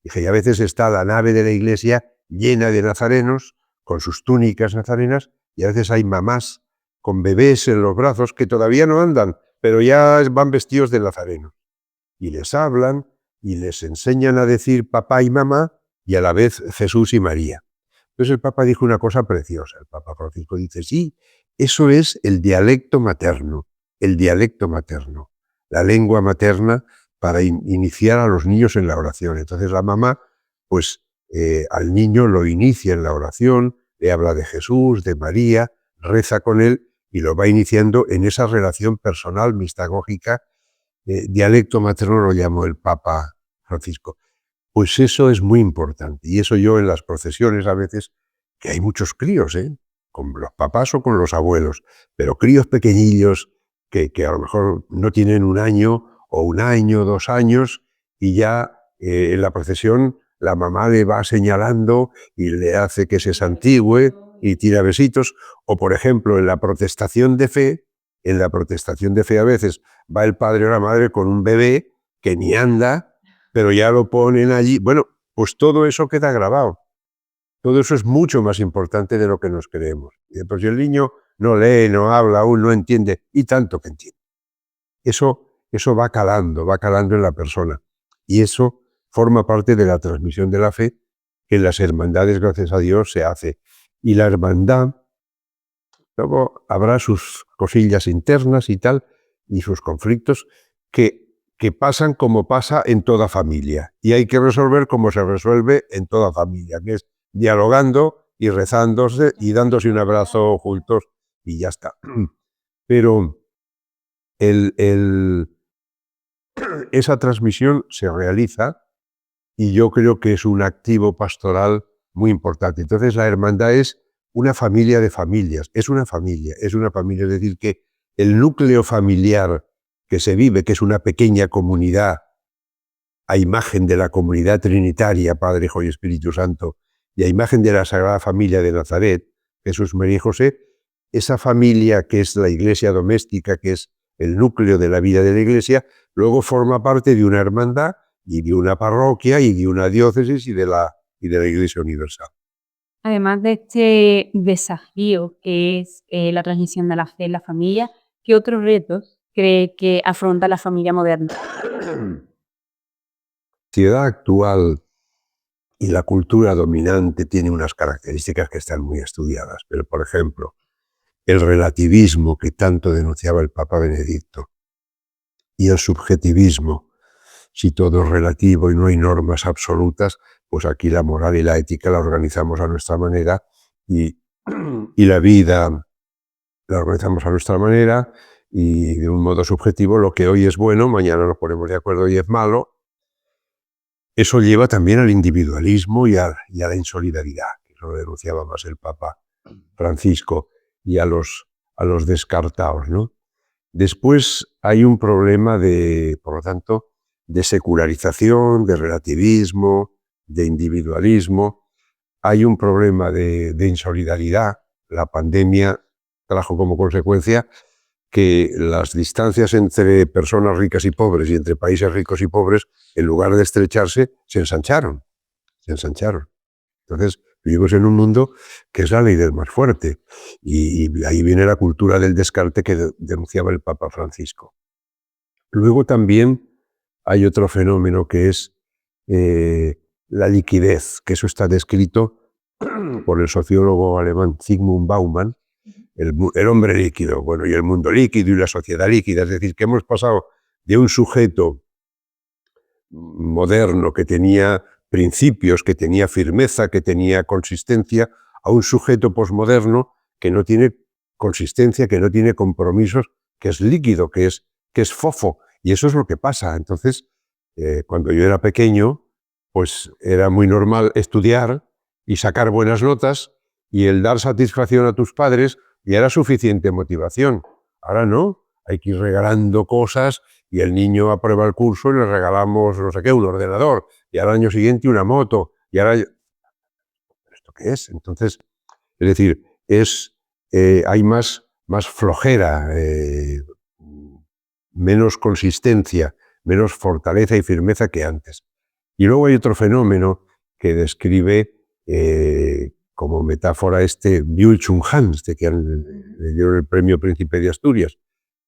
Dije, y a veces está la nave de la iglesia llena de nazarenos, con sus túnicas nazarenas, y a veces hay mamás con bebés en los brazos que todavía no andan, pero ya van vestidos de nazarenos. Y les hablan y les enseñan a decir papá y mamá, y a la vez Jesús y María. Entonces el Papa dijo una cosa preciosa. El Papa Francisco dice, sí, eso es el dialecto materno, la lengua materna para iniciar a los niños en la oración. Entonces la mamá, pues al niño lo inicia en la oración, le habla de Jesús, de María, reza con él y lo va iniciando en esa relación personal, mistagógica. Dialecto materno lo llamó el Papa Francisco. Pues eso es muy importante. Y eso yo en las procesiones a veces, que hay muchos críos, con los papás o con los abuelos, pero críos pequeñillos que a lo mejor no tienen un año o 1 año, 2 años, y ya en la procesión la mamá le va señalando y le hace que se santigüe y tira besitos. O por ejemplo en la protestación de fe, a veces va el padre o la madre con un bebé que ni anda, pero ya lo ponen allí. Bueno, pues todo eso queda grabado. Todo eso es mucho más importante de lo que nos creemos. Y pues si el niño no lee, no habla, aún no entiende, y tanto que entiende. Eso va calando en la persona. Y eso forma parte de la transmisión de la fe que en las hermandades, gracias a Dios, se hace. Y la hermandad, luego habrá sus cosillas internas y tal, y sus conflictos que pasan como pasa en toda familia. Y hay que resolver como se resuelve en toda familia, que es dialogando y rezándose y dándose un abrazo juntos y ya está. Pero esa transmisión se realiza y yo creo que es un activo pastoral muy importante. Entonces la hermandad es una familia de familias, es una familia, es decir, que el núcleo familiar que se vive, que es una pequeña comunidad a imagen de la comunidad trinitaria, Padre, Hijo y Espíritu Santo, y a imagen de la Sagrada Familia de Nazaret, Jesús, María y José, esa familia que es la iglesia doméstica, que es el núcleo de la vida de la iglesia, luego forma parte de una hermandad y de una parroquia y de una diócesis y de la Iglesia Universal. Además de este desafío que es la transmisión de la fe en la familia, ¿qué otros retos cree que afronta la familia moderna? La sociedad actual y la cultura dominante tiene unas características que están muy estudiadas, pero por ejemplo, el relativismo que tanto denunciaba el Papa Benedicto y el subjetivismo, si todo es relativo y no hay normas absolutas, pues aquí la moral y la ética la organizamos a nuestra manera y la vida la organizamos a nuestra manera y de un modo subjetivo lo que hoy es bueno, mañana nos ponemos de acuerdo y es malo. Eso lleva también al individualismo y a la insolidaridad, que eso lo denunciaba más el Papa Francisco, y a los descartados, ¿no? Después hay un problema por lo tanto, de secularización, de relativismo, de individualismo. Hay un problema de insolidaridad. La pandemia trajo como consecuencia que las distancias entre personas ricas y pobres y entre países ricos y pobres, en lugar de estrecharse, se ensancharon. Entonces, vivimos en un mundo que es la ley del más fuerte. Y ahí viene la cultura del descarte que denunciaba el Papa Francisco. Luego también hay otro fenómeno que es la liquidez, que eso está descrito por el sociólogo alemán Zygmunt Bauman, el hombre líquido, bueno, y el mundo líquido y la sociedad líquida. Es decir, que hemos pasado de un sujeto moderno que tenía principios, que tenía firmeza, que tenía consistencia, a un sujeto posmoderno que no tiene consistencia, que no tiene compromisos, que es líquido, que es fofo. Y eso es lo que pasa. Entonces, cuando yo era pequeño, pues era muy normal estudiar y sacar buenas notas, y el dar satisfacción a tus padres ya era suficiente motivación. Ahora no, hay que ir regalando cosas y el niño aprueba el curso y le regalamos, no sé qué, un ordenador, y al año siguiente una moto, y ahora... ¿Esto qué es? Entonces, es decir, hay más flojera, menos consistencia, menos fortaleza y firmeza que antes. Y luego hay otro fenómeno que describe como metáfora Byung-Chul Han, que le dieron el premio Príncipe de Asturias,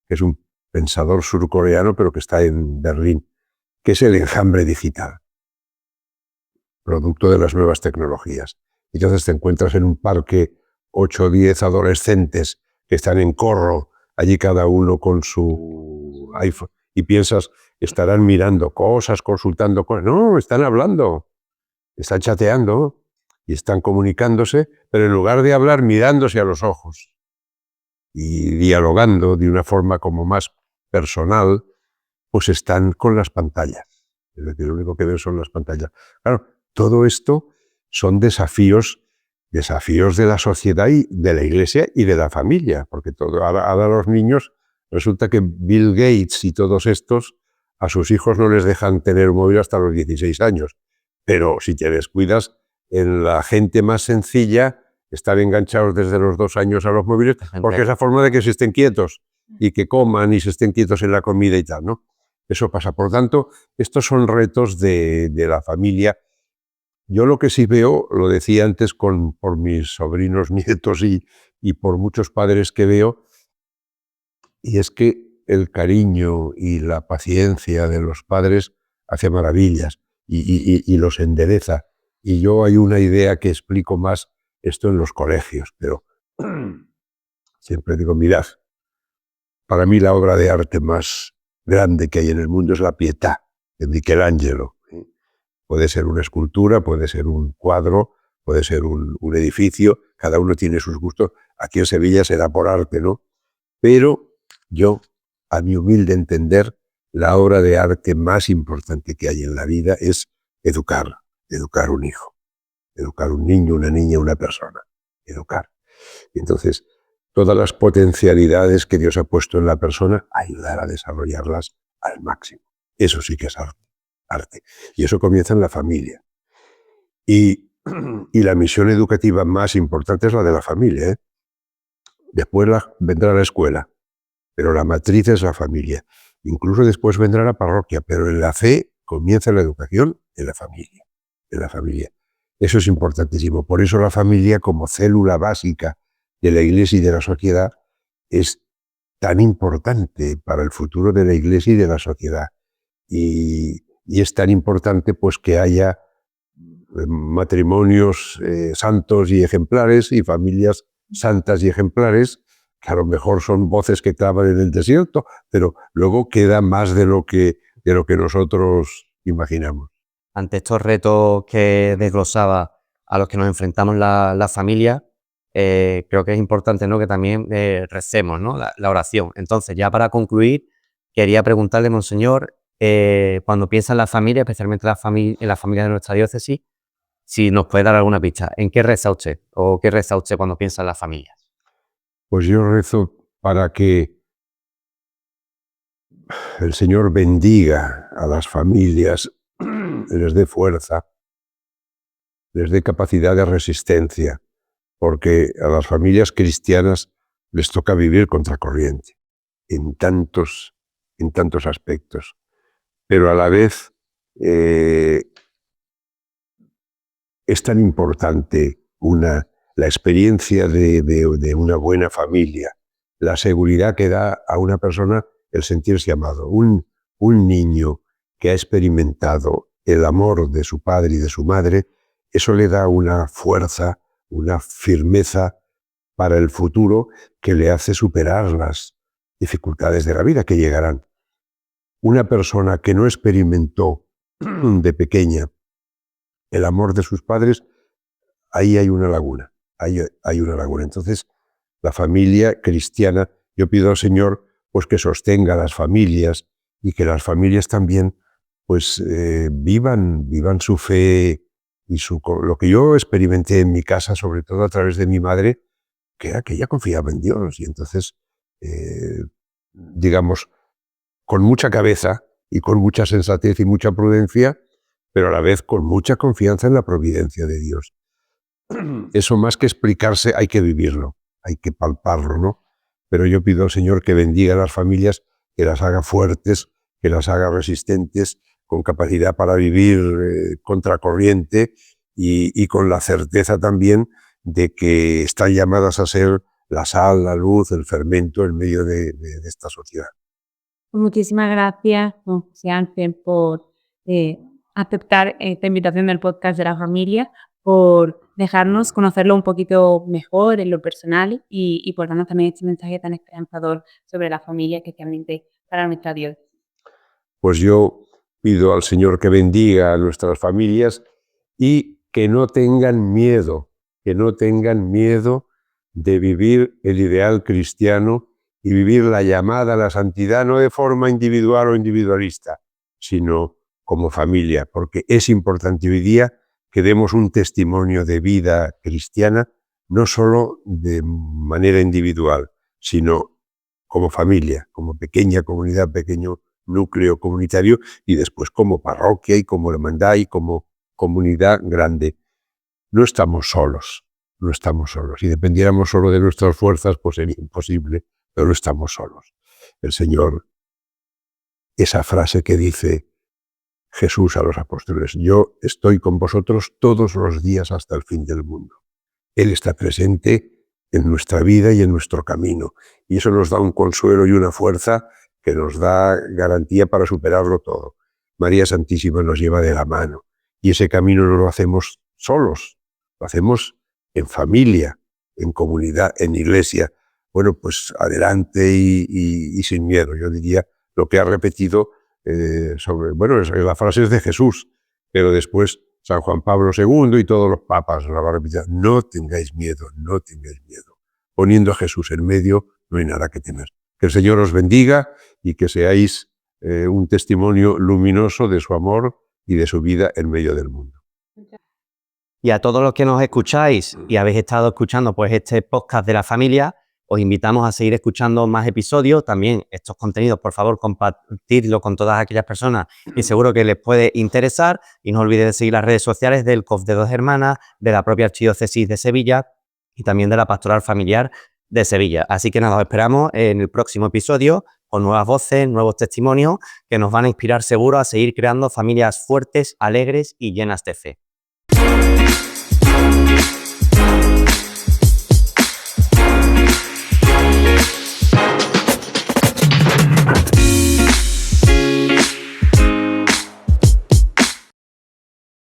que es un pensador surcoreano, pero que está en Berlín, que es el enjambre digital, producto de las nuevas tecnologías. Entonces te encuentras en un parque 8 o 10 adolescentes que están en corro, allí cada uno con su iPhone, y piensas, estarán mirando cosas, consultando cosas. No, están hablando, están chateando y están comunicándose, pero en lugar de hablar, mirándose a los ojos y dialogando de una forma como más personal, pues están con las pantallas. Es decir, lo único que ven son las pantallas. Claro, todo esto son desafíos de la sociedad y de la iglesia y de la familia, porque ahora los niños, resulta que Bill Gates y todos estos, a sus hijos no les dejan tener un móvil hasta los 16 años, pero si te descuidas, en la gente más sencilla, estar enganchados desde los 2 años a los móviles, porque es la forma de que se estén quietos y que coman y se estén quietos en la comida y tal, ¿no? Eso pasa. Por tanto, estos son retos de la familia. Yo lo que sí veo, lo decía antes por mis sobrinos, nietos y por muchos padres que veo, y es que el cariño y la paciencia de los padres hace maravillas y los endereza. Y yo hay una idea que explico más esto en los colegios, pero siempre digo, mirad, para mí la obra de arte más grande que hay en el mundo es la Pietà, de Michelangelo. Puede ser una escultura, puede ser un cuadro, puede ser un edificio, cada uno tiene sus gustos. Aquí en Sevilla será por arte, ¿no? Pero yo, a mi humilde entender, la obra de arte más importante que hay en la vida es educar un hijo, educar un niño, una niña, una persona, educar. Y entonces, todas las potencialidades que Dios ha puesto en la persona, ayudar a desarrollarlas al máximo. Eso sí que es arte. arte. Y eso comienza en la familia. Y la misión educativa más importante es la de la familia, ¿eh? Después vendrá la escuela, pero la matriz es la familia. Incluso después vendrá la parroquia, pero en la fe comienza la educación en la familia. En la familia. Eso es importantísimo. Por eso la familia, como célula básica de la Iglesia y de la sociedad, es tan importante para el futuro de la Iglesia y de la sociedad. Y es tan importante pues que haya matrimonios santos y ejemplares y familias santas y ejemplares, que a lo mejor son voces que claman en el desierto, pero luego queda más de lo que nosotros imaginamos. Ante estos retos que desglosaba a los que nos enfrentamos la familia, creo que es importante, ¿no?, que también recemos, ¿no?, la oración. Entonces, ya para concluir, quería preguntarle, Monseñor, cuando piensa en la familia, especialmente en la familia de nuestra diócesis, si nos puede dar alguna pista. ¿En qué reza usted? ¿O qué reza usted cuando piensa en la familia? Pues yo rezo para que el Señor bendiga a las familias, les dé fuerza, les dé capacidad de resistencia, porque a las familias cristianas les toca vivir contracorriente en tantos aspectos. Pero a la vez es tan importante la experiencia de una buena familia, la seguridad que da a una persona el sentirse amado. Un niño que ha experimentado el amor de su padre y de su madre, eso le da una fuerza, una firmeza para el futuro que le hace superar las dificultades de la vida que llegarán. Una persona que no experimentó de pequeña el amor de sus padres, ahí hay una laguna, hay una laguna. Entonces, la familia cristiana, yo pido al Señor pues que sostenga a las familias y que las familias también pues vivan su fe y lo que yo experimenté en mi casa, sobre todo a través de mi madre, que era que ella confiaba en Dios y entonces, digamos, con mucha cabeza y con mucha sensatez y mucha prudencia, pero a la vez con mucha confianza en la providencia de Dios. Eso más que explicarse hay que vivirlo, hay que palparlo, ¿no? Pero yo pido al Señor que bendiga a las familias, que las haga fuertes, que las haga resistentes, con capacidad para vivir contracorriente y con la certeza también de que están llamadas a ser la sal, la luz, el fermento en medio de esta sociedad. Muchísimas gracias, José Ángel, por aceptar esta invitación del podcast de la familia, por dejarnos conocerlo un poquito mejor en lo personal y por darnos también este mensaje tan esperanzador sobre la familia, especialmente para nuestra diócesis. Pues yo pido al Señor que bendiga a nuestras familias y que no tengan miedo de vivir el ideal cristiano y vivir la llamada a la santidad no de forma individual o individualista, sino como familia, porque es importante hoy día que demos un testimonio de vida cristiana, no solo de manera individual, sino como familia, como pequeña comunidad, pequeño núcleo comunitario y después como parroquia y como hermandad y como comunidad grande. No estamos solos. Si dependiéramos solo de nuestras fuerzas, pues sería imposible, pero no estamos solos. El Señor, esa frase que dice Jesús a los apóstoles, yo estoy con vosotros todos los días hasta el fin del mundo. Él está presente en nuestra vida y en nuestro camino. Y eso nos da un consuelo y una fuerza que nos da garantía para superarlo todo. María Santísima nos lleva de la mano. Y ese camino no lo hacemos solos, lo hacemos en familia, en comunidad, en iglesia. Bueno, pues adelante y sin miedo. Yo diría lo que ha repetido la frase es de Jesús, pero después San Juan Pablo II y todos los papas la van a repetir. No tengáis miedo. Poniendo a Jesús en medio, no hay nada que temer. Que el Señor os bendiga y que seáis un testimonio luminoso de su amor y de su vida en medio del mundo. Y a todos los que nos escucháis y habéis estado escuchando pues este podcast de la familia, Os invitamos a seguir escuchando más episodios. También estos contenidos, por favor, compartidlo con todas aquellas personas que seguro que les puede interesar. Y no olvidéis de seguir las redes sociales del COF de Dos Hermanas, de la propia Archidiócesis de Sevilla y también de la Pastoral Familiar de Sevilla. Así que nada, os esperamos en el próximo episodio con nuevas voces, nuevos testimonios que nos van a inspirar seguro a seguir creando familias fuertes, alegres y llenas de fe.